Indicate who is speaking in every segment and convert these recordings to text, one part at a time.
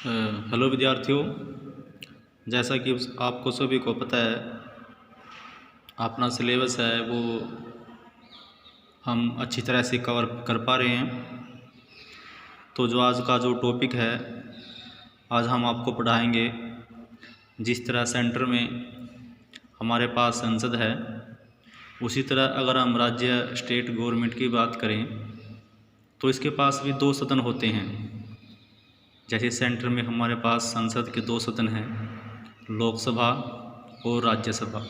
Speaker 1: Hello विद्यार्थियों, जैसा कि आपको सभी को पता है, अपना सिलेबस है वो हम अच्छी तरह से कवर कर पा रहे हैं। तो जो आज का जो टॉपिक है, आज हम आपको पढ़ाएंगे जिस तरह सेंटर में हमारे पास संसद है, उसी तरह अगर हम राज्य स्टेट गवर्नमेंट की बात करें तो इसके पास भी दो सदन होते हैं। जैसे सेंटर में हमारे पास संसद के दो सदन हैं, लोकसभा और राज्यसभा।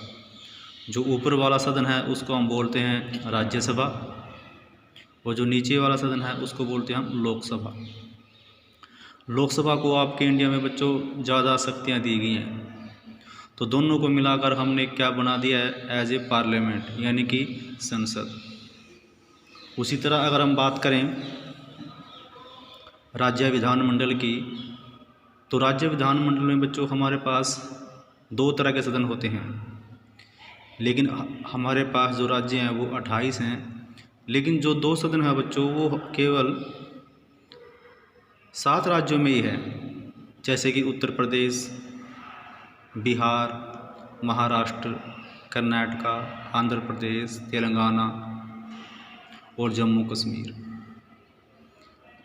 Speaker 1: जो ऊपर वाला सदन है उसको हम बोलते हैं राज्यसभा, और जो नीचे वाला सदन है उसको बोलते हैं हम लोकसभा। लोकसभा को आपके इंडिया में बच्चों ज़्यादा शक्तियाँ दी गई हैं, तो दोनों को मिलाकर हमने क्या बना दिया है, एज ए पार्लियामेंट, यानी कि संसद। उसी तरह अगर हम बात करें राज्य विधानमंडल की, तो राज्य विधानमंडल में बच्चों हमारे पास दो तरह के सदन होते हैं। लेकिन हमारे पास जो राज्य हैं वो 28 हैं, लेकिन जो दो सदन है बच्चों वो केवल 7 राज्यों में ही है। जैसे कि उत्तर प्रदेश, बिहार, महाराष्ट्र, कर्नाटका, आंध्र प्रदेश, तेलंगाना और जम्मू कश्मीर।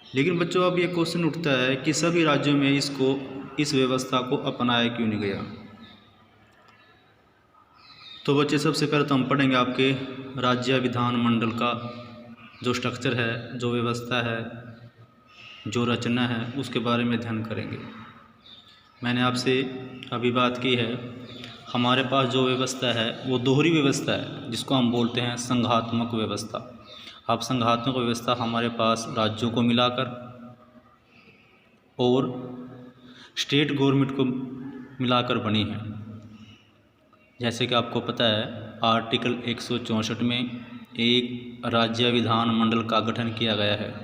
Speaker 1: लेकिन बच्चों अब ये क्वेश्चन उठता है कि सभी राज्यों में इस व्यवस्था को अपनाया क्यों नहीं गया। तो बच्चे सबसे पहले तो हम पढ़ेंगे आपके राज्य विधानमंडल का जो स्ट्रक्चर है, जो व्यवस्था है, जो रचना है, उसके बारे में ध्यान करेंगे। मैंने आपसे अभी बात की है, हमारे पास जो व्यवस्था है वो दोहरी व्यवस्था है, जिसको हम बोलते हैं संघात्मक व्यवस्था। अब संघात्मक व्यवस्था हमारे पास राज्यों को मिलाकर और स्टेट गवर्नमेंट को मिलाकर बनी है। जैसे कि आपको पता है, आर्टिकल 164 में एक राज्य विधानमंडल का गठन किया गया है,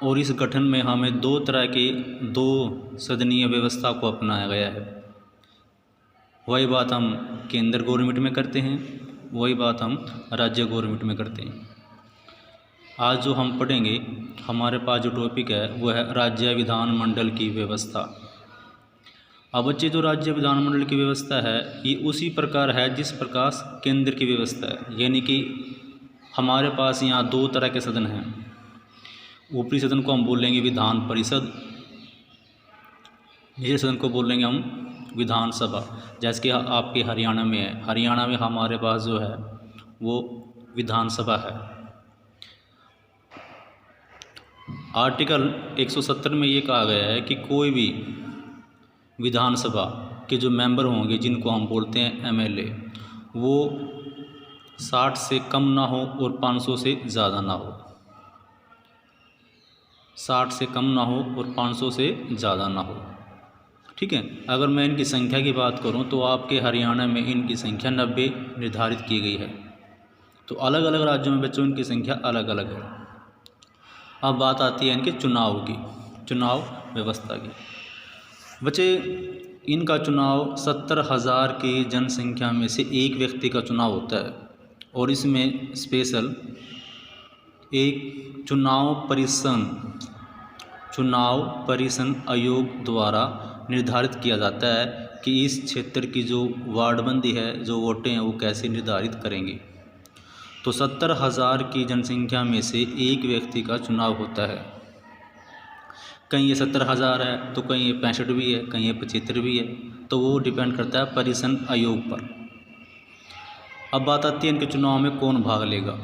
Speaker 1: और इस गठन में हमें दो तरह की दो सदनीय व्यवस्था को अपनाया गया है। वही बात हम केंद्र गवर्नमेंट में करते हैं, वही बात हम राज्य गवर्नमेंट में करते हैं। आज जो हम पढ़ेंगे, हमारे पास जो टॉपिक है वो है राज्य विधानमंडल की व्यवस्था। अब बच्चे जो राज्य विधानमंडल की व्यवस्था है ये उसी प्रकार है जिस प्रकार केंद्र की व्यवस्था है, यानी कि हमारे पास यहाँ दो तरह के सदन हैं। ऊपरी सदन को हम बोलेंगे विधान परिषद, नीचे सदन को बोलेंगे हम विधानसभा। जैसे कि आपके हरियाणा में है, हरियाणा में हमारे पास जो है वो विधानसभा है। आर्टिकल 170 में ये कहा गया है कि कोई भी विधानसभा के जो मेंबर होंगे, जिनको हम बोलते हैं एमएलए, वो 60 से कम ना हो और 500 से ज़्यादा ना हो। 60 से कम ना हो और 500 से ज़्यादा ना हो, ठीक है। अगर मैं इनकी संख्या की बात करूं तो आपके हरियाणा में इनकी संख्या 90 निर्धारित की गई है। तो अलग अलग राज्यों में बच्चों इनकी संख्या अलग अलग है। अब बात आती है इनके चुनाव की, चुनाव व्यवस्था की। बच्चे इनका चुनाव 70,000 की जनसंख्या में से एक व्यक्ति का चुनाव होता है, और इसमें स्पेशल एक चुनाव परिषद आयोग द्वारा निर्धारित किया जाता है कि इस क्षेत्र की जो वार्डबंदी है, जो वोटें हैं, वो कैसे निर्धारित करेंगे। तो 70,000 की जनसंख्या में से एक व्यक्ति का चुनाव होता है। कहीं ये 70,000 है तो कहीं ये 65 भी है, कहीं ये 75 भी है, तो वो डिपेंड करता है परिषद आयोग पर। अब बात आती है इनके चुनाव में कौन भाग लेगा।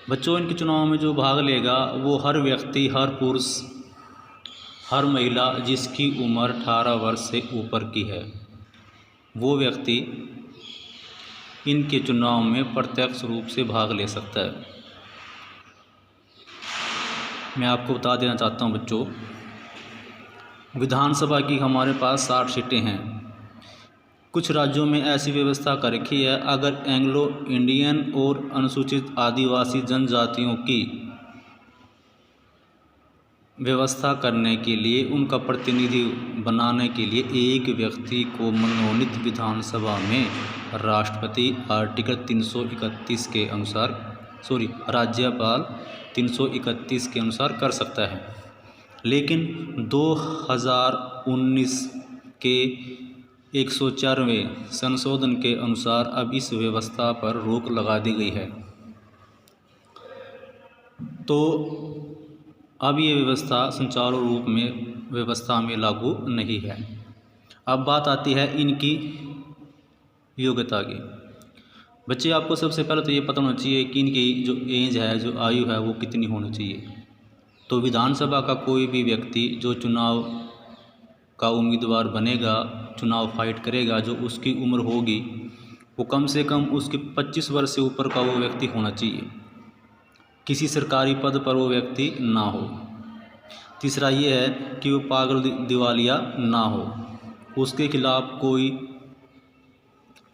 Speaker 1: बच्चों इनके चुनाव में जो भाग लेगा वो हर व्यक्ति, हर पुरुष, हर महिला जिसकी उम्र 18 वर्ष से ऊपर की है, वो व्यक्ति इनके चुनाव में प्रत्यक्ष रूप से भाग ले सकता है। मैं आपको बता देना चाहता हूं बच्चों, विधानसभा की हमारे पास 60 सीटें हैं। कुछ राज्यों में ऐसी व्यवस्था कर रखी है, अगर एंग्लो इंडियन और अनुसूचित आदिवासी जनजातियों की व्यवस्था करने के लिए, उनका प्रतिनिधि बनाने के लिए एक व्यक्ति को मनोनीत विधानसभा में राष्ट्रपति आर्टिकल 331 के अनुसार राज्यपाल 331 के अनुसार कर सकता है। लेकिन 2019 के 104वें संशोधन के अनुसार अब इस व्यवस्था पर रोक लगा दी गई है। तो अब ये व्यवस्था सुचारू रूप में व्यवस्था में लागू नहीं है। अब बात आती है इनकी योग्यता की। बच्चे, आपको सबसे पहले तो ये पता होना चाहिए कि इनकी जो एज है, जो आयु है, वो कितनी होनी चाहिए। तो विधानसभा का कोई भी व्यक्ति जो चुनाव का उम्मीदवार बनेगा, चुनाव फाइट करेगा, जो उसकी उम्र होगी वो कम से कम उसके 25 वर्ष से ऊपर का वो व्यक्ति होना चाहिए। किसी सरकारी पद पर वो व्यक्ति ना हो। तीसरा ये है कि वो पागल दिवालिया ना हो, उसके खिलाफ कोई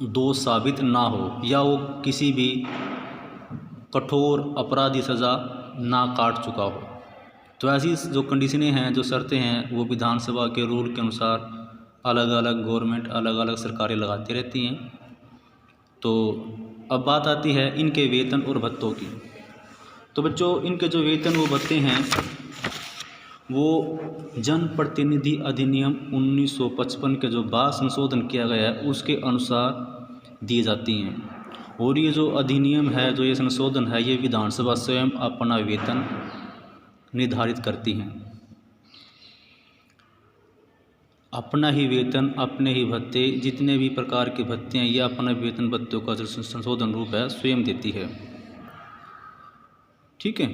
Speaker 1: दोष साबित ना हो, या वो किसी भी कठोर अपराधी सज़ा ना काट चुका हो। तो ऐसी जो कंडीशनें हैं, जो शर्तें हैं, वो विधानसभा के रूल के अनुसार अलग अलग गवर्नमेंट अलग अलग सरकारें लगाती रहती हैं। तो अब बात आती है इनके वेतन और भत्तों की। तो बच्चों, इनके जो वेतन वो भत्ते हैं वो जनप्रतिनिधि अधिनियम 1955 के जो बाद संशोधन किया गया है उसके अनुसार दी जाती हैं। और ये जो अधिनियम है, जो ये संशोधन है, ये विधानसभा स्वयं अपना वेतन निर्धारित करती हैं। अपना ही वेतन, अपने ही भत्ते, जितने भी प्रकार के भत्ते हैं, ये अपना वेतन भत्तों का जो संशोधन रूप है स्वयं देती है। ठीक है।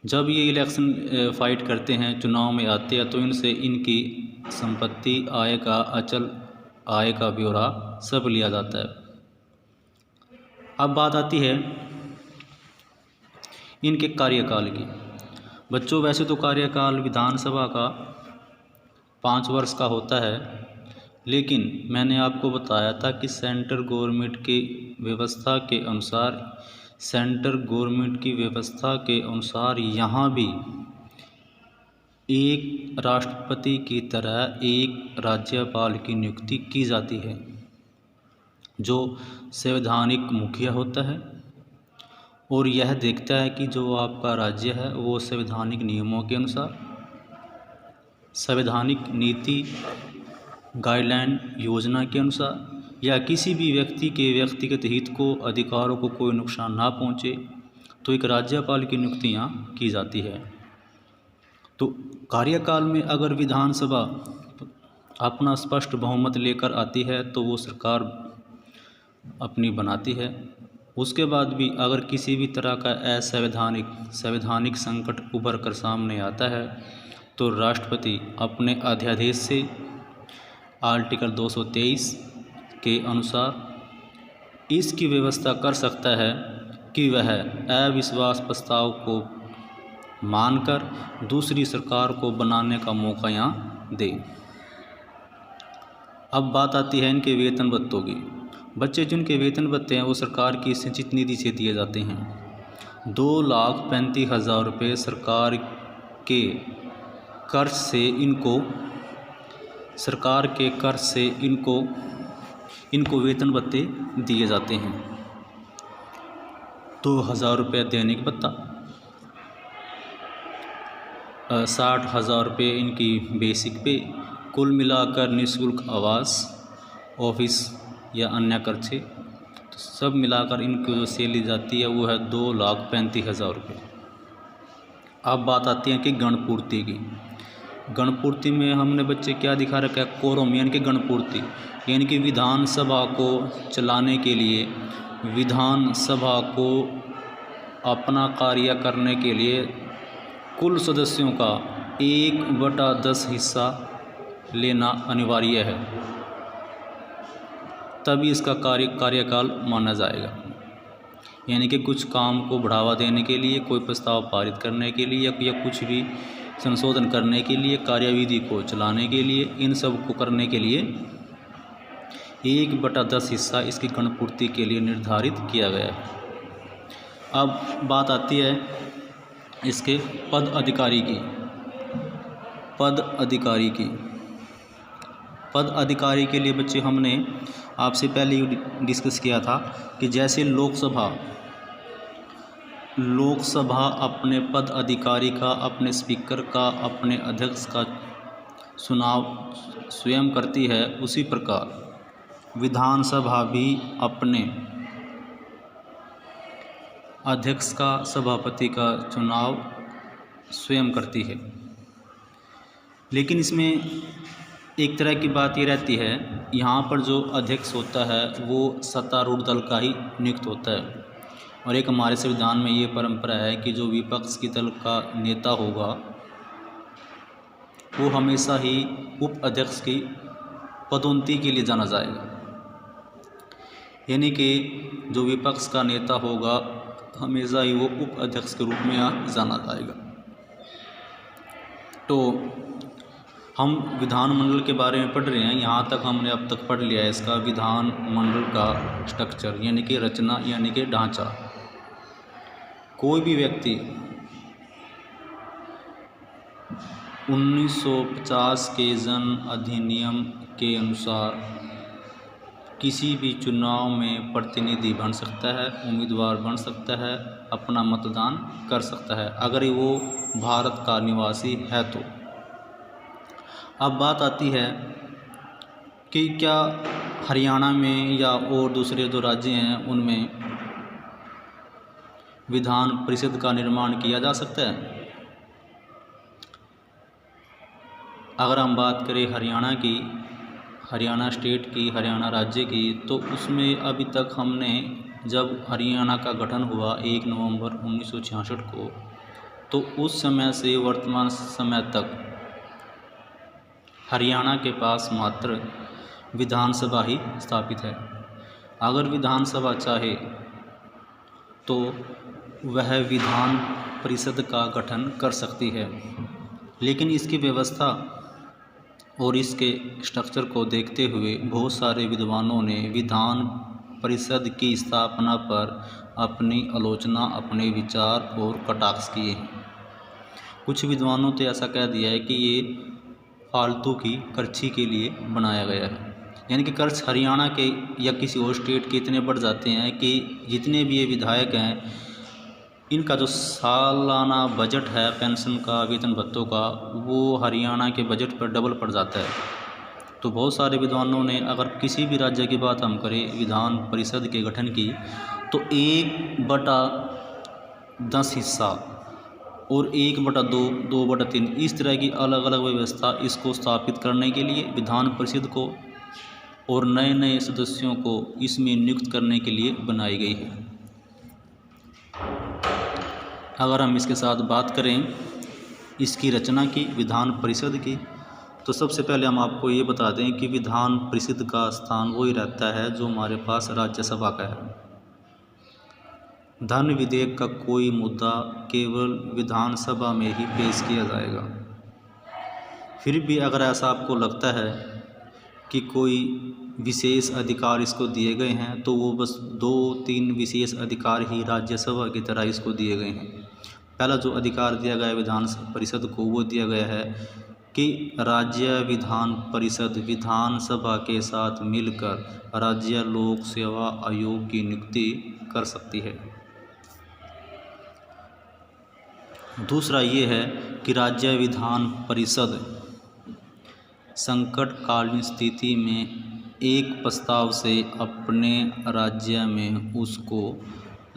Speaker 1: जब ये इलेक्शन फाइट करते हैं, चुनाव में आते हैं, तो इनसे इनकी संपत्ति, आय का, अचल आय का ब्यौरा सब लिया जाता है। अब बात आती है इनके कार्यकाल की। बच्चों, वैसे तो कार्यकाल विधानसभा का 5 वर्ष का होता है, लेकिन मैंने आपको बताया था कि सेंट्रल गवर्नमेंट की व्यवस्था के अनुसार, यहाँ भी एक राष्ट्रपति की तरह एक राज्यपाल की नियुक्ति की जाती है, जो संवैधानिक मुखिया होता है और यह देखता है कि जो आपका राज्य है वो संवैधानिक नियमों के अनुसार, संवैधानिक नीति गाइडलाइन योजना के अनुसार, या किसी भी व्यक्ति के व्यक्तिगत हित को, अधिकारों को कोई नुकसान ना पहुंचे, तो एक राज्यपाल की नियुक्तियां की जाती है। तो कार्यकाल में अगर विधानसभा अपना स्पष्ट बहुमत लेकर आती है तो वो सरकार अपनी बनाती है। उसके बाद भी अगर किसी भी तरह का संवैधानिक संकट उभर कर सामने आता है तो राष्ट्रपति अपने अध्यादेश से आर्टिकल 223 के अनुसार इसकी व्यवस्था कर सकता है कि वह अविश्वास प्रस्ताव को मानकर दूसरी सरकार को बनाने का मौका यहाँ दे। अब बात आती है इनके वेतन भत्तों की। बच्चे, जिनके वेतन भत्ते हैं वो सरकार की संचित निधि से दिए जाते हैं। 2,35,000 रुपये सरकार के कर्ज से इनको वेतन भत्ते दिए जाते हैं। 2,000 रुपये दैनिक भत्ता, 60,000 रुपये इनकी बेसिक पे, कुल मिलाकर निःशुल्क आवास, ऑफिस या अन्य खर्चे, तो सब मिलाकर इनकी जो सैलरी जाती है वो है 2,35,000 रुपये। अब बात आती है कि गणपूर्ति की। गणपूर्ति में हमने बच्चे क्या दिखा रखा है? कोरम, यानी कि गणपूर्ति, यानी कि विधानसभा को चलाने के लिए, विधानसभा को अपना कार्य करने के लिए कुल सदस्यों का 1/10 हिस्सा लेना अनिवार्य है, तभी इसका कार्यकाल माना जाएगा। यानी कि कुछ काम को बढ़ावा देने के लिए, कोई प्रस्ताव पारित करने के लिए, या कुछ भी संशोधन करने के लिए, कार्यविधि को चलाने के लिए, इन सब को करने के लिए 1/10 हिस्सा इसकी गणपूर्ति के लिए निर्धारित किया गया है। अब बात आती है इसके पद अधिकारी की। पद अधिकारी के लिए बच्चे हमने आपसे पहले ही डिस्कस किया था कि जैसे लोकसभा लोकसभा अपने पद अधिकारी का, अपने स्पीकर का, अपने अध्यक्ष का चुनाव स्वयं करती है, उसी प्रकार विधानसभा भी अपने अध्यक्ष का, सभापति का चुनाव स्वयं करती है। लेकिन इसमें एक तरह की बात ये रहती है, यहाँ पर जो अध्यक्ष होता है वो सत्तारूढ़ दल का ही नियुक्त होता है, और एक हमारे संविधान में ये परंपरा है कि जो विपक्ष की दल का नेता होगा वो हमेशा ही उप अध्यक्ष की पदोन्नति के लिए जाना जाएगा, यानी कि जो विपक्ष का नेता होगा हमेशा ही वो उप अध्यक्ष के रूप में जाना जाएगा। तो हम विधानमंडल के बारे में पढ़ रहे हैं, यहाँ तक हमने अब तक पढ़ लिया है इसका विधानमंडल का स्ट्रक्चर, यानी कि रचना, यानी कि ढांचा। कोई भी व्यक्ति 1950 के जन अधिनियम के अनुसार किसी भी चुनाव में प्रतिनिधि बन सकता है, उम्मीदवार बन सकता है, अपना मतदान कर सकता है, अगर वो भारत का निवासी है तो। अब बात आती है कि क्या हरियाणा में या और दूसरे जो राज्य हैं उनमें विधान परिषद का निर्माण किया जा सकता है। अगर हम बात करें हरियाणा की, हरियाणा स्टेट की, हरियाणा राज्य की, तो उसमें अभी तक हमने, जब हरियाणा का गठन हुआ 1 नवंबर 1966 को, तो उस समय से वर्तमान समय तक हरियाणा के पास मात्र विधानसभा ही स्थापित है। अगर विधानसभा चाहे तो वह विधान परिषद का गठन कर सकती है, लेकिन इसकी व्यवस्था और इसके स्ट्रक्चर को देखते हुए बहुत सारे विद्वानों ने विधान परिषद की स्थापना पर अपनी आलोचना, अपने विचार और कटाक्ष किए हैं। कुछ विद्वानों ने ऐसा कह दिया है कि ये फालतू की कर्ची के लिए बनाया गया है, यानी कि कर्ज हरियाणा के या किसी और स्टेट के इतने बढ़ जाते हैं कि जितने भी ये विधायक हैं इनका जो सालाना बजट है पेंशन का, वेतन भत्तों का, वो हरियाणा के बजट पर डबल पड़ जाता है। तो बहुत सारे विद्वानों ने, अगर किसी भी राज्य की बात हम करें विधान परिषद के गठन की, तो 1/10 हिस्सा और 1/2, 2/3 इस तरह की अलग अलग व्यवस्था इसको स्थापित करने के लिए, विधान परिषद को और नए नए सदस्यों को इसमें नियुक्त करने के लिए बनाई गई है। अगर हम इसके साथ बात करें इसकी रचना की, विधान परिषद की, तो सबसे पहले हम आपको ये बता दें कि विधान परिषद का स्थान वही रहता है जो हमारे पास राज्यसभा का है। धन विधेयक का कोई मुद्दा केवल विधानसभा में ही पेश किया जाएगा। फिर भी अगर ऐसा आपको लगता है कि कोई विशेष अधिकार इसको दिए गए हैं, तो वो बस 2-3 विशेष अधिकार ही राज्यसभा की तरह इसको दिए गए हैं। पहला जो अधिकार दिया गया है विधान परिषद को, वो दिया गया है कि राज्य विधान परिषद विधानसभा के साथ मिलकर राज्य लोक सेवा आयोग की नियुक्ति कर सकती है। दूसरा ये है कि राज्य विधान परिषद संकटकालीन स्थिति में एक प्रस्ताव से अपने राज्य में उसको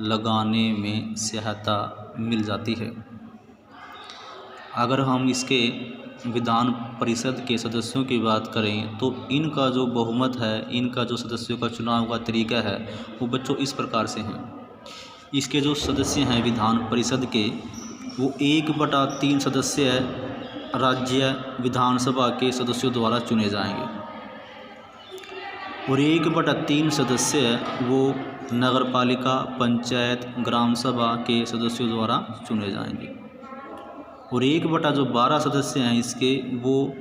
Speaker 1: लगाने में सहायता मिल जाती है। अगर हम इसके विधान परिषद के सदस्यों की बात करें तो इनका जो बहुमत है, इनका जो सदस्यों का चुनाव का तरीका है, वो बच्चों इस प्रकार से हैं। इसके जो सदस्य हैं विधान परिषद के, वो 1/3 सदस्य राज्य विधानसभा के सदस्यों द्वारा चुने जाएंगे और 1/3 सदस्य वो नगरपालिका, पंचायत, ग्राम सभा के सदस्यों द्वारा चुने जाएंगे और 1/12 सदस्य हैं इसके, वो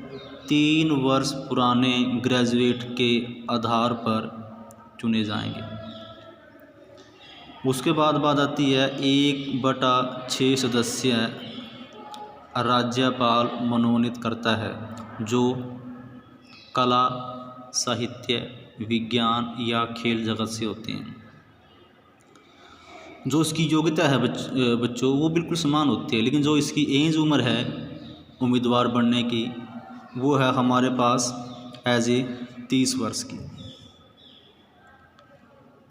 Speaker 1: 3 वर्ष पुराने ग्रेजुएट के आधार पर चुने जाएंगे। उसके बाद बात आती है 1/6 सदस्य राज्यपाल मनोनीत करता है, जो कला, साहित्य, विज्ञान या खेल जगत से होते हैं। जो इसकी योग्यता है बच्चों वो बिल्कुल समान होती है, लेकिन जो इसकी एज उम्र है उम्मीदवार बनने की वो है हमारे पास एज ए 30 वर्ष की।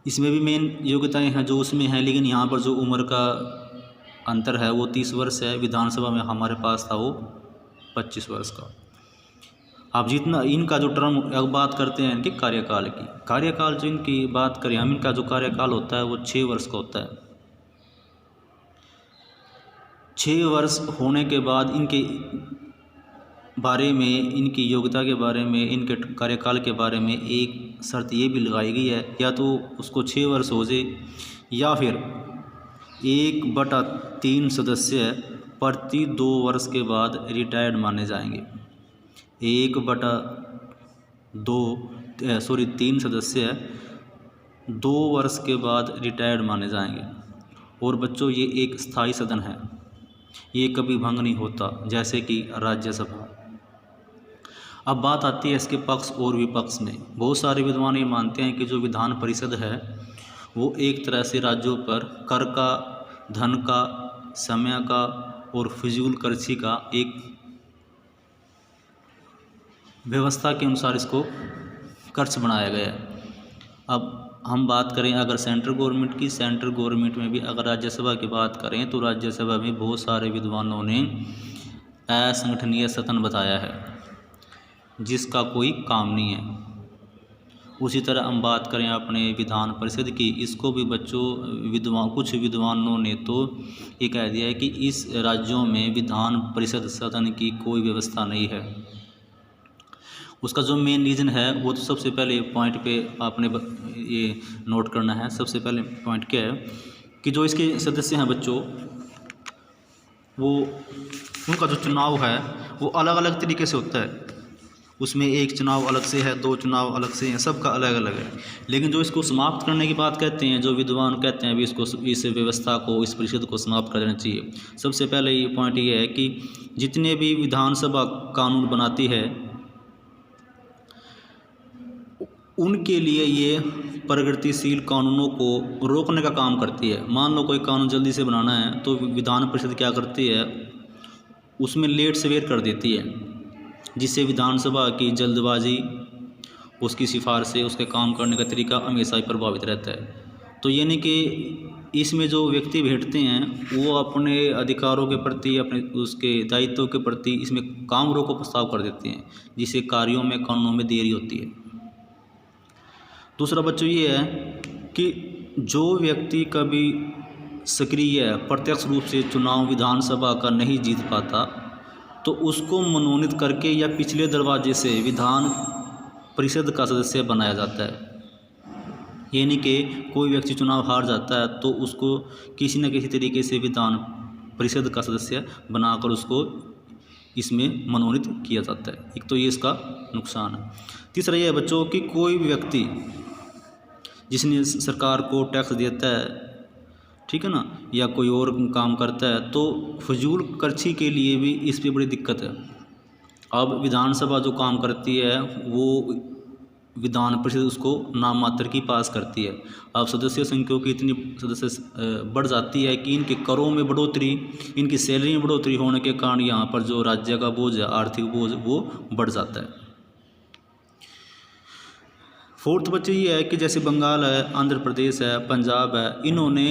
Speaker 1: इसमें भी मेन योग्यताएं हैं जो उसमें हैं, लेकिन यहाँ पर जो उम्र का अंतर है वो 30 वर्ष है। विधानसभा में हमारे पास था वो 25 वर्ष का। अब जितना इनका जो टर्म, अब बात करते हैं इनके कार्यकाल की। कार्यकाल जो इनकी बात करें हम, इनका जो कार्यकाल होता है वो 6 वर्ष का होता है। 6 वर्ष होने के बाद इनके बारे में, इनकी योग्यता के बारे में, इनके कार्यकाल के बारे में एक शर्त ये भी लगाई गई है, या तो उसको 6 वर्ष हो जाए या फिर 1/3 सदस्य प्रति 2 वर्ष के बाद रिटायर्ड माने जाएंगे। 3 सदस्य 2 वर्ष के बाद रिटायर्ड माने जाएंगे। और बच्चों ये एक स्थायी सदन है, ये कभी भंग नहीं होता, जैसे कि राज्यसभा। अब बात आती है इसके पक्ष और विपक्ष में। बहुत सारे विद्वान ये मानते हैं कि जो विधान परिषद है वो एक तरह से राज्यों पर कर का, धन का, समय का और फिजूल खर्ची का एक व्यवस्था के अनुसार इसको खर्च बनाया गया है। अब हम बात करें अगर सेंट्रल गवर्नमेंट की, सेंट्रल गवर्नमेंट में भी अगर राज्यसभा की बात करें तो राज्यसभा में बहुत सारे विद्वानों ने असंगठनीय सदन बताया है जिसका कोई काम नहीं है। उसी तरह हम बात करें अपने विधान परिषद की, इसको भी बच्चों कुछ विद्वानों ने तो ये कह दिया है कि इस राज्यों में विधान परिषद सदन की कोई व्यवस्था नहीं है। उसका जो मेन रीज़न है वो तो सबसे पहले पॉइंट पे आपने ये नोट करना है। सबसे पहले पॉइंट क्या है कि जो इसके सदस्य हैं बच्चों, वो उनका जो चुनाव है वो अलग अलग तरीके से होता है। उसमें एक चुनाव अलग से है, 2 चुनाव अलग से हैं, सबका अलग अलग है। लेकिन जो इसको समाप्त करने की बात कहते हैं, जो विद्वान कहते हैं अभी इसको, इस व्यवस्था को, इस परिषद को समाप्त कर देना चाहिए। सबसे पहले ये पॉइंट ये है कि जितने भी विधानसभा कानून बनाती है उनके लिए ये प्रगतिशील कानूनों को रोकने का काम करती है। मान लो कोई कानून जल्दी से बनाना है तो विधान परिषद क्या करती है, उसमें लेट सवेर कर देती है, जिससे विधानसभा की जल्दबाजी, उसकी सिफारिशें, उसके काम करने का तरीका हमेशा ही प्रभावित रहता है। तो यानी कि इसमें जो व्यक्ति बैठते हैं वो अपने अधिकारों के प्रति, अपने उसके दायित्वों के प्रति इसमें काम रोको प्रस्ताव कर देते हैं, जिससे कार्यों में, कानूनों में देरी होती है। दूसरा बच्चों ये है कि जो व्यक्ति कभी सक्रिय प्रत्यक्ष रूप से चुनाव विधानसभा का नहीं जीत पाता तो उसको मनोनीत करके या पिछले दरवाजे से विधान परिषद का सदस्य बनाया जाता है। यानी कि कोई व्यक्ति चुनाव हार जाता है तो उसको किसी न किसी तरीके से विधान परिषद का सदस्य बनाकर उसको इसमें मनोनीत किया जाता है। एक तो ये इसका नुकसान है। तीसरा ये है बच्चों कि कोई व्यक्ति जिसने सरकार को टैक्स देता है, ठीक है ना, या कोई और काम करता है, तो फजूल खर्ची के लिए भी इस पर बड़ी दिक्कत है। अब विधानसभा जो काम करती है वो विधान परिषद उसको नाम मात्र की पास करती है। अब सदस्य संख्या की इतनी सदस्य बढ़ जाती है कि इनके करों में बढ़ोतरी, इनकी सैलरी में बढ़ोतरी होने के कारण यहाँ पर जो राज्य का बोझ है, आर्थिक बोझ, वो बढ़ जाता है। फोर्थ बच्चे ये है कि जैसे बंगाल है, आंध्र प्रदेश है, पंजाब है, इन्होंने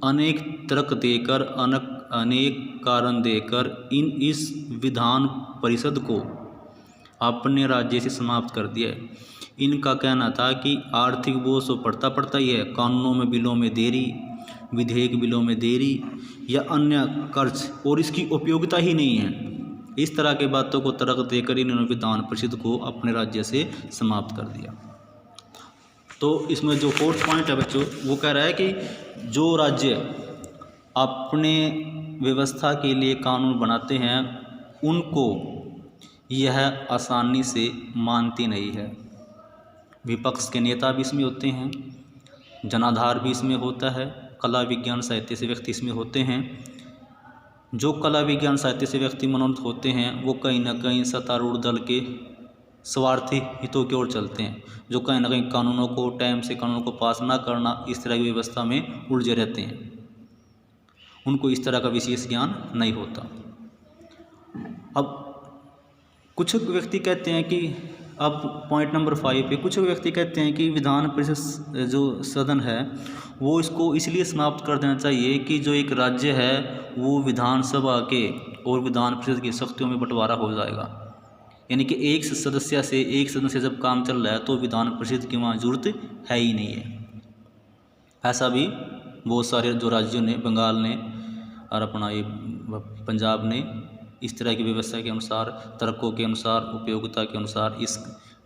Speaker 1: अनेक तर्क देकर, अनेक कारण देकर इस विधान परिषद को अपने राज्य से समाप्त कर दिया है। इनका कहना था कि आर्थिक बोझ तो पड़ता ही है, कानूनों में, बिलों में देरी, विधेयक बिलों में देरी या अन्य खर्च, और इसकी उपयोगिता ही नहीं है। इस तरह के बातों को तर्क देकर इन्होंने विधान परिषद को अपने राज्य से समाप्त कर दिया। तो इसमें जो फोर्थ पॉइंट है बच्चों वो कह रहा है कि जो राज्य अपने व्यवस्था के लिए कानून बनाते हैं उनको यह आसानी से मानती नहीं है। विपक्ष के नेता भी इसमें होते हैं, जनाधार भी इसमें होता है, कला विज्ञान साहित्य से व्यक्ति इसमें होते हैं। जो कला विज्ञान साहित्य से व्यक्ति मनोनीत होते हैं वो कहीं ना कहीं सत्तारूढ़ दल के स्वार्थी हितों की ओर चलते हैं, जो कहीं ना कहीं कानूनों को, टाइम से कानूनों को पास ना करना, इस तरह की व्यवस्था में उलझे रहते हैं। उनको इस तरह का विशेष ज्ञान नहीं होता। अब कुछ व्यक्ति कहते हैं कि अब पॉइंट नंबर 5 पे कुछ व्यक्ति कहते हैं कि विधान परिषद जो सदन है वो इसको इसलिए समाप्त कर देना चाहिए कि जो एक राज्य है वो विधानसभा के और विधान परिषद की शक्तियों में बंटवारा हो जाएगा। यानी कि एक सदन से जब काम चल रहा है तो विधान परिषद की वहाँ जरूरत है ही नहीं है। ऐसा भी बहुत सारे जो राज्यों ने, बंगाल ने और अपना ये पंजाब ने इस तरह की व्यवस्था के अनुसार, तर्कों के अनुसार, उपयोगिता के अनुसार इस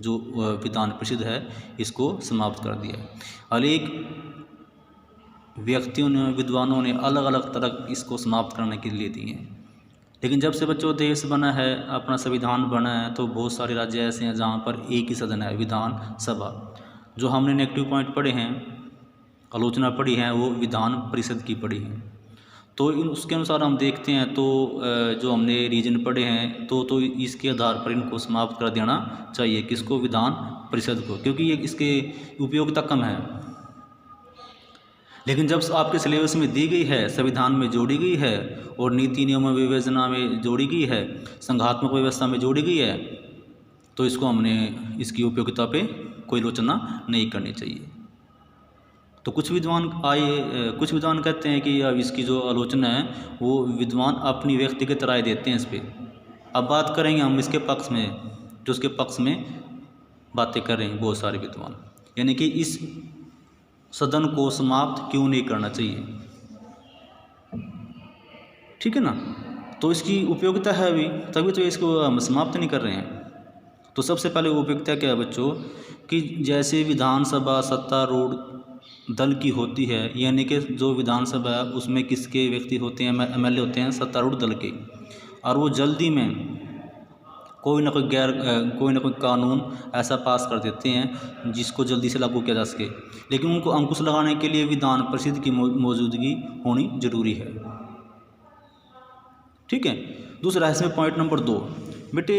Speaker 1: जो विधान परिषद है इसको समाप्त कर दिया है। अनेक व्यक्तियों ने, विद्वानों ने अलग अलग तरह इसको समाप्त करने के लिए दिए हैं। लेकिन जब से बच्चों देश बना है, अपना संविधान बना है, तो बहुत सारे राज्य ऐसे हैं जहाँ पर एक ही सदन है, विधानसभा। जो हमने नेगेटिव पॉइंट पढ़े हैं, आलोचना पढ़ी है, वो विधान परिषद की पढ़ी है। तो उसके अनुसार हम देखते हैं तो जो हमने रीजन पढ़े हैं तो इसके आधार पर इनको समाप्त कर देना चाहिए। किसको? विधान परिषद को, क्योंकि ये इसके उपयोगिता कम है। लेकिन जब आपके सिलेबस में दी गई है, संविधान में जोड़ी गई है और नीति नियम विवेचना में जोड़ी गई है, संघात्मक व्यवस्था में जोड़ी गई है, तो इसको हमने इसकी उपयोगिता पे कोई आलोचना नहीं करनी चाहिए। तो कुछ विद्वान कहते हैं कि अब इसकी जो आलोचना है वो विद्वान अपनी व्यक्तिगत राय देते हैं इस पर। अब बात करेंगे हम इसके पक्ष में, जो उसके पक्ष में बातें कर रहे हैं बहुत सारे विद्वान, यानी कि इस सदन को समाप्त क्यों नहीं करना चाहिए। ठीक है ना? तो इसकी उपयोगिता है अभी, तभी तो इसको हम समाप्त नहीं कर रहे हैं। तो सबसे पहले उपयोगिता क्या है बच्चों, कि जैसे विधानसभा सत्तारूढ़ दल की होती है, यानी कि जो विधानसभा है उसमें किसके व्यक्ति होते हैं? एमएलए होते हैं सत्तारूढ़ दल के, और वो जल्दी में कोई ना कोई कानून ऐसा पास कर देते हैं जिसको जल्दी से लागू किया जा सके। लेकिन उनको अंकुश लगाने के लिए विधान परिषद की मौजूदगी होनी जरूरी है। ठीक है। दूसरा इसमें पॉइंट नंबर 2, बेटे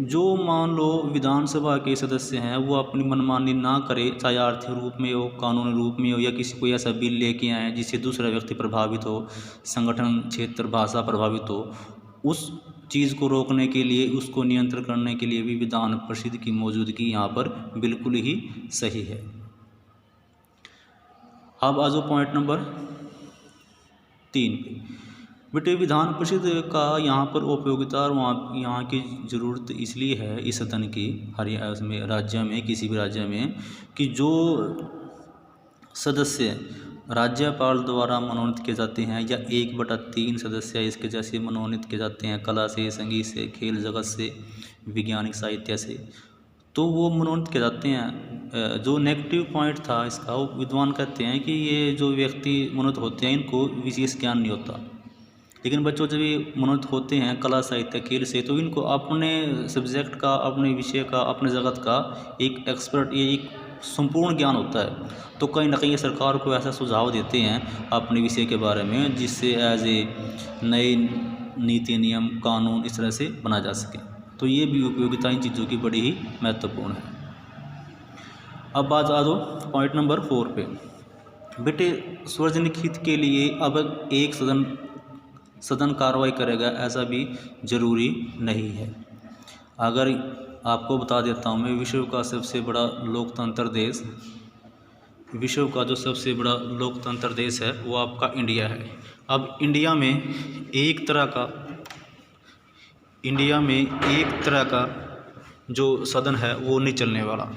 Speaker 1: जो मान लो विधानसभा के सदस्य हैं वो अपनी मनमानी ना करे, चाहे आर्थिक रूप में हो, कानूनी रूप में हो, या किसी कोई ऐसा बिल लेके आए जिससे दूसरा व्यक्ति प्रभावित हो, संगठन, क्षेत्र, भाषा प्रभावित हो, उस चीज़ को रोकने के लिए, उसको नियंत्रण करने के लिए भी विधान परिषद की मौजूदगी यहाँ पर बिल्कुल ही सही है। अब आ जाओ पॉइंट नंबर 3 बेटे विधान परिषद का यहाँ पर उपयोगिता और यहाँ की ज़रूरत इसलिए है इस सदन की, हरियाणा में, राज्य में, किसी भी राज्य में, कि जो सदस्य राज्यपाल द्वारा मनोनीत किए जाते हैं या 1/3 सदस्य इसके जैसे मनोनीत किए जाते हैं, कला से, संगीत से, खेल जगत से, वैज्ञानिक साहित्य से, तो वो मनोनीत किए जाते हैं। जो नेगेटिव पॉइंट था इसका, वो विद्वान कहते हैं कि ये जो व्यक्ति मनोनीत होते हैं इनको विशेष ज्ञान नहीं होता। लेकिन बच्चों जब ये मनोनीत होते हैं कला, साहित्य, खेल से, तो इनको अपने सब्जेक्ट का, अपने विषय का, अपने जगत का एक एक्सपर्ट, ये एक संपूर्ण ज्ञान होता है। तो कहीं ना कहीं सरकार को ऐसा सुझाव देते हैं अपने विषय के बारे में जिससे एज ए नए नीति नियम कानून इस तरह से बना जा सके। तो ये भी उपयोगिता इन चीज़ों की बड़ी ही महत्वपूर्ण है। अब बात आ दो पॉइंट नंबर 4 पे। बेटे सार्वजनिक हित के लिए अब एक सदन कार्रवाई करेगा ऐसा भी ज़रूरी नहीं है। अगर आपको बता देता हूँ मैं, विश्व का सबसे बड़ा लोकतंत्र देश, विश्व का जो सबसे बड़ा लोकतंत्र देश है वो आपका इंडिया है। अब इंडिया में एक तरह का जो सदन है वो नहीं चलने वाला।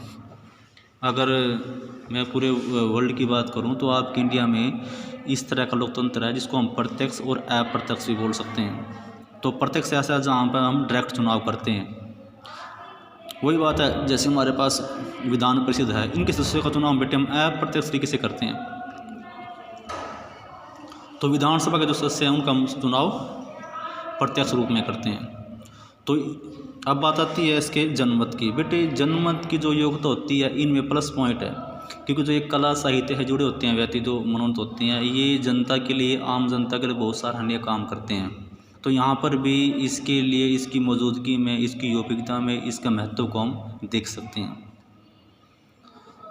Speaker 1: अगर मैं पूरे वर्ल्ड की बात करूं तो आपके इंडिया में इस तरह का लोकतंत्र है जिसको हम प्रत्यक्ष और अप्रत्यक्ष भी बोल सकते हैं। तो प्रत्यक्ष ऐसा है जहाँ पर हम डायरेक्ट चुनाव करते हैं। वही बात है जैसे हमारे पास विधान परिषद है, इनके सदस्यों का चुनाव बेटे हम अप्रत्यक्ष तरीके से करते हैं। तो विधानसभा के जो सदस्य हैं उनका हम चुनाव प्रत्यक्ष रूप में करते हैं। तो अब बात आती है इसके जनमत की। बेटे जनमत की जो योग्यता होती है इनमें प्लस पॉइंट है, क्योंकि जो एक कला साहित्य है जुड़े होते हैं व्यक्ति जो मनोनीत होते हैं, ये जनता के लिए, आम जनता के लिए बहुत सराहनीय काम करते हैं। तो यहाँ पर भी इसके लिए, इसकी मौजूदगी में, इसकी योग्यता में इसका महत्व को हम देख सकते हैं।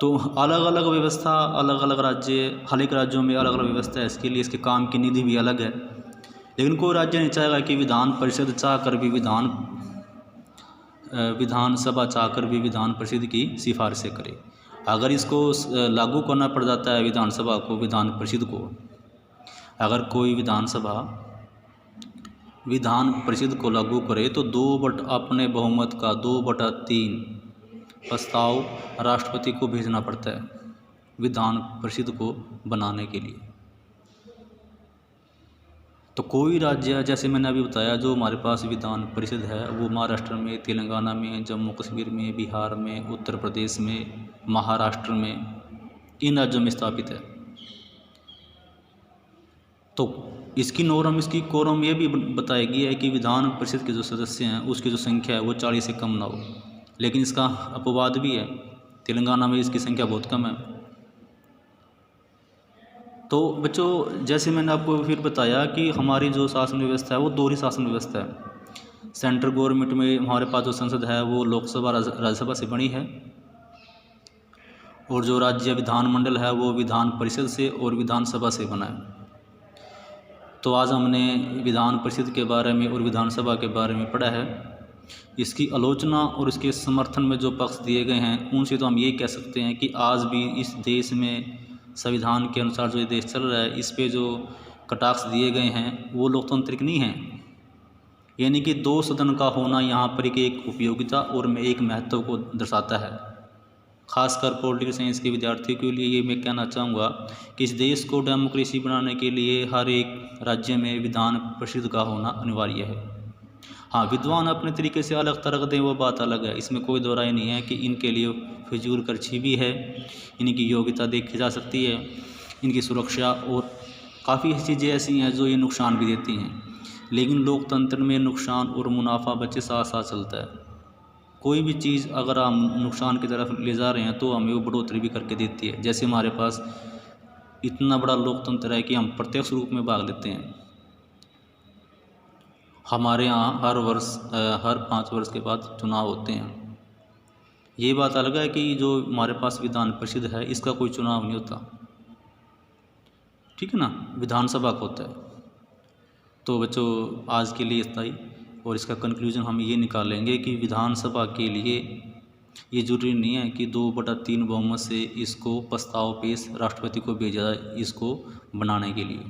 Speaker 1: तो अलग अलग व्यवस्था, अलग अलग राज्य, हर एक राज्यों में अलग अलग व्यवस्था है इसके लिए, इसके काम की निधि भी अलग है। लेकिन कोई राज्य नहीं चाहेगा कि विधान परिषद चाहकर भी विधानसभा चाहकर भी विधान परिषद की सिफारिशें करे। अगर इसको लागू करना पड़ जाता है विधानसभा को, विधान परिषद को, अगर कोई विधानसभा विधान परिषद को लागू करे तो अपने बहुमत का 2/3 प्रस्ताव राष्ट्रपति को भेजना पड़ता है विधान परिषद को बनाने के लिए। तो कोई राज्य, जैसे मैंने अभी बताया, जो हमारे पास विधान परिषद है वो महाराष्ट्र में, तेलंगाना में, जम्मू कश्मीर में, बिहार में, उत्तर प्रदेश में, महाराष्ट्र में, इन राज्यों में स्थापित है। तो इसकी नॉर्म, इसकी कोरम ये भी बताएगी है कि विधान परिषद के जो सदस्य हैं उसकी जो संख्या है वो 40 से कम ना हो। लेकिन इसका अपवाद भी है, तेलंगाना में इसकी संख्या बहुत कम है। तो बच्चों, जैसे मैंने आपको फिर बताया कि हमारी जो शासन व्यवस्था है वो दोहरी शासन व्यवस्था है। सेंट्रल गवर्नमेंट में हमारे पास जो संसद है वो लोकसभा राज्यसभा से बनी है, और जो राज्य विधानमंडल है वो विधान परिषद से और विधानसभा से बना है। तो आज हमने विधान परिषद के बारे में और विधानसभा के बारे में पढ़ा है। इसकी आलोचना और इसके समर्थन में जो पक्ष दिए गए हैं उनसे तो हम ये कह सकते हैं कि आज भी इस देश में संविधान के अनुसार जो ये देश चल रहा है, इस पे जो कटाक्ष दिए गए हैं वो लोकतांत्रिक नहीं हैं। यानी कि 2 सदन का होना यहाँ पर एक उपयोगिता और में एक महत्व को दर्शाता है। खासकर पॉलिटिकल साइंस के विद्यार्थियों के लिए ये मैं कहना चाहूँगा कि इस देश को डेमोक्रेसी बनाने के लिए हर एक राज्य में विधान परिषद का होना अनिवार्य है। हाँ, विद्वान अपने तरीके से अलग तरक दें वो बात अलग है, इसमें कोई दो राय नहीं है कि इनके लिए फिजूल खर्ची भी है, इनकी योग्यता देखी जा सकती है, इनकी सुरक्षा और काफ़ी चीज़ें ऐसी हैं जो ये नुकसान भी देती हैं। लेकिन लोकतंत्र में नुकसान और मुनाफा बच्चे साथ साथ चलता है। कोई भी चीज़ अगर हम नुकसान की तरफ ले जा रहे हैं तो हमें वो बढ़ोतरी भी करके देती है। जैसे हमारे पास इतना बड़ा लोकतंत्र है कि हम प्रत्यक्ष रूप में भाग लेते हैं। हमारे यहाँ हर 5 वर्ष के बाद चुनाव होते हैं। ये बात अलग है कि जो हमारे पास विधान परिषद है इसका कोई चुनाव नहीं होता, ठीक है ना, विधानसभा का होता है। तो बच्चों, आज के लिए इतना ही, और इसका कंक्लूजन हम ये निकालेंगे कि विधानसभा के लिए ये जरूरी नहीं है कि 2/3 बहुमत से इसको प्रस्ताव पेश राष्ट्रपति को भेजा जाए इसको बनाने के लिए,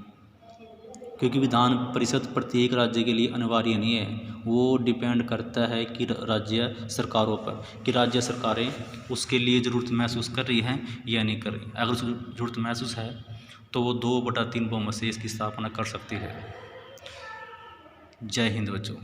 Speaker 1: क्योंकि विधान परिषद प्रत्येक राज्य के लिए अनिवार्य नहीं है। वो डिपेंड करता है कि राज्य सरकारों पर, कि राज्य सरकारें उसके लिए ज़रूरत महसूस कर रही हैं या नहीं कर रही। अगर ज़रूरत महसूस है तो वो 2/3 बहुमत से इसकी स्थापना कर सकती है। जय हिंद बच्चों।